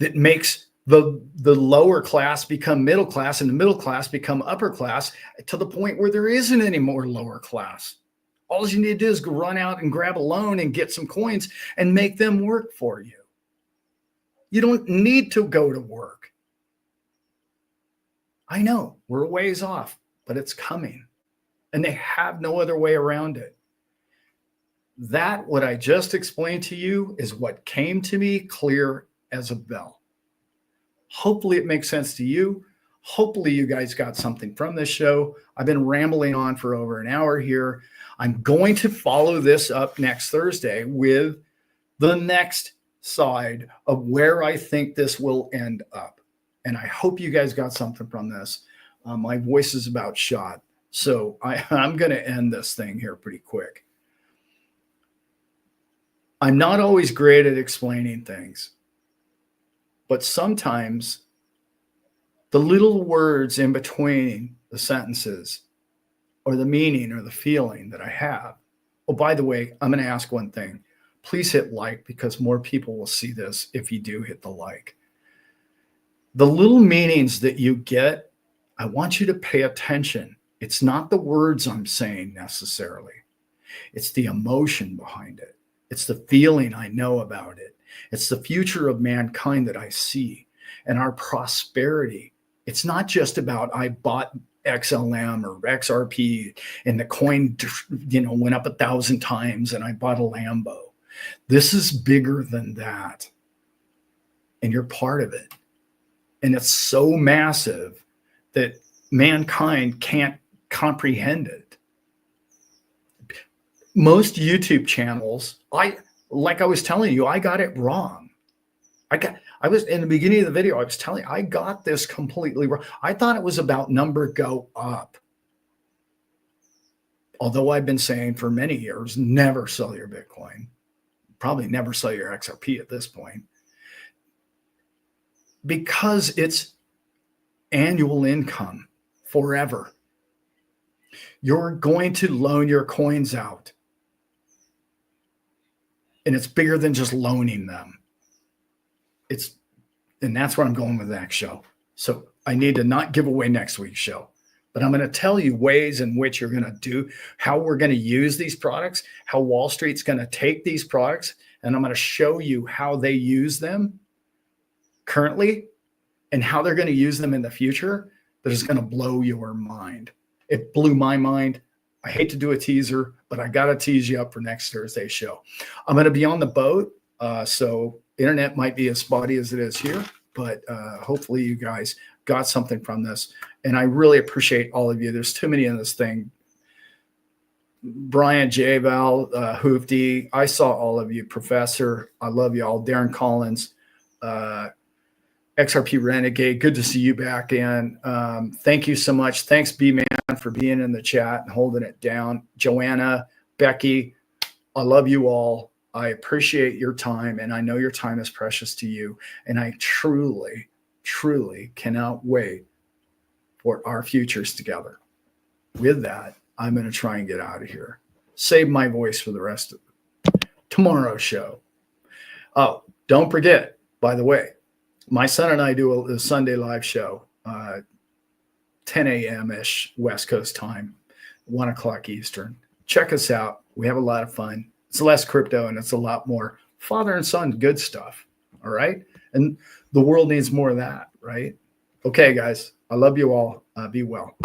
that makes the lower class become middle class and the middle class become upper class to the point where there isn't any more lower class. All you need to do is go run out and grab a loan and get some coins and make them work for you. You don't need to go to work. I know we're a ways off, but it's coming and they have no other way around it. That, what I just explained to you, is what came to me clear as a bell. Hopefully it makes sense to you. Hopefully you guys got something from this show. I've been rambling on for over an hour here. I'm going to follow this up next Thursday with the next side of where I think this will end up. And I hope you guys got something from this. My voice is about shot. So I'm going to end this thing here pretty quick. I'm not always great at explaining things. But sometimes the little words in between the sentences or the meaning or the feeling that I have. Oh, by the way, I'm going to ask one thing. Please hit like because more people will see this if you do hit the like. The little meanings that you get, I want you to pay attention. It's not the words I'm saying necessarily. It's the emotion behind it. It's the feeling I know about it. It's the future of mankind that I see and our prosperity. It's not just about I bought XLM or XRP and the coin, went up 1,000 times and I bought a Lambo. This is bigger than that. And you're part of it. And it's so massive that mankind can't comprehend it. Most YouTube channels, like I was telling you, I got it wrong. I was in the beginning of the video, I was telling you, I got this completely wrong. I thought it was about number go up. Although I've been saying for many years, never sell your Bitcoin. Probably never sell your XRP at this point. Because it's annual income forever. You're going to loan your coins out. And it's bigger than just loaning them. And that's where I'm going with the next show. So I need to not give away next week's show, but I'm going to tell you ways in which you're going to do, how we're going to use these products, how Wall Street's going to take these products, and I'm going to show you how they use them currently and how they're going to use them in the future. That is going to blow your mind. It blew my mind. I hate to do a teaser, but I got to tease you up for next Thursday's show. I'm going to be on the boat. So internet might be as spotty as it is here, but hopefully you guys got something from this. And I really appreciate all of you. There's too many in this thing. Brian, J. Val, Hoofdy, I saw all of you. Professor, I love you all. Darren Collins, XRP Renegade, good to see you back in. Thank you so much. Thanks, B-Man, for being in the chat and holding it down. Joanna, Becky, I love you all. I appreciate your time, and I know your time is precious to you. And I truly, truly cannot wait for our futures together. With that, I'm going to try and get out of here. Save my voice for the rest of tomorrow's show. Oh, don't forget, by the way, my son and I do a Sunday live show, 10 a.m.-ish West Coast time, 1 o'clock Eastern. Check us out. We have a lot of fun. It's less crypto and it's a lot more father and son good stuff. All right. And the world needs more of that. Right. Okay, guys. I love you all. Be well.